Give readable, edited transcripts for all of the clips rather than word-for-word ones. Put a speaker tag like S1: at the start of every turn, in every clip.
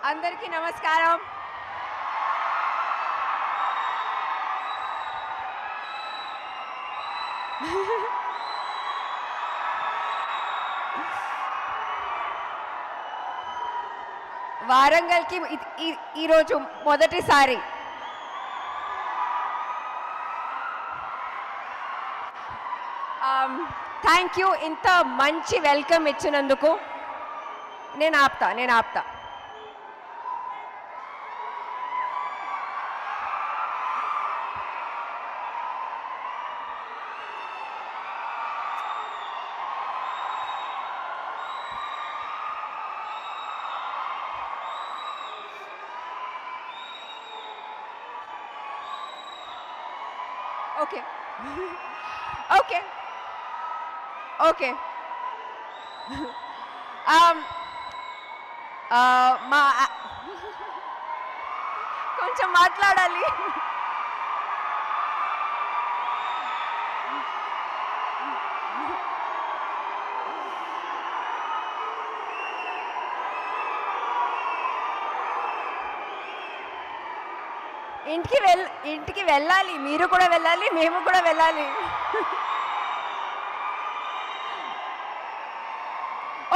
S1: అందరికీ నమస్కారం. వారంగల్కి ఈరోజు మొదటిసారి థ్యాంక్ యూ. ఇంత మంచి వెల్కమ్ ఇచ్చినందుకు. నేను ఆప్తా. ఓకే మా కొంచెం మాట్లాడాలి. ఇంటికి వెళ్ళాలి. మీరు కూడా వెళ్ళాలి, మేము కూడా వెళ్ళాలి.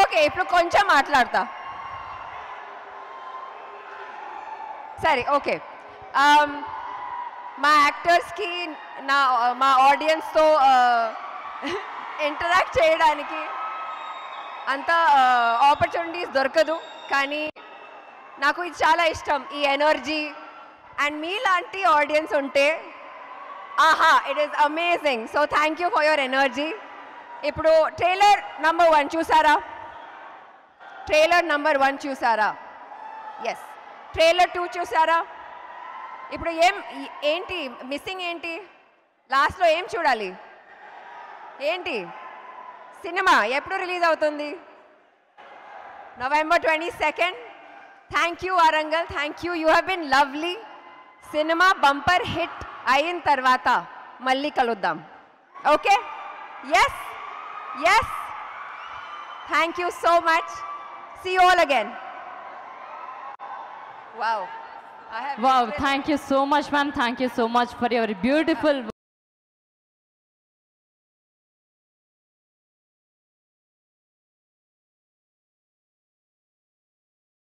S1: ఓకే, ఇప్పుడు కొంచెం మాట్లాడతా. సరే, ఓకే. మా యాక్టర్స్కి మా ఆడియన్స్తో ఇంటరాక్ట్ చేయడానికి అంత ఆపర్చునిటీస్ దొరకదు, కానీ నాకు ఇది చాలా ఇష్టం, ఈ ఎనర్జీ. అండ్ మీలాంటి ఆడియన్స్ ఉంటే it is amazing. So thank you for your energy. ఇప్పుడు ట్రైలర్ నంబర్ 1 చూసారా? ట్రైలర్ నంబర్ 1 చూసారా? ఎస్. ట్రైలర్ 2 చూసారా? ఇప్పుడు ఏంటి మిస్సింగ్? ఏంటి లాస్ట్లో ఏం చూడాలి? ఏంటి సినిమా ఎప్పుడు రిలీజ్ అవుతుంది? November 22nd. Thank you Warangal, thank you. You have been lovely. Cinema bumper hit అయిన తర్వాత మళ్ళీ కలుద్దాం. Okay? Yes. Thank you so much. See you all again.
S2: Wow, thank you so much, ma'am. Thank you so much for your beautiful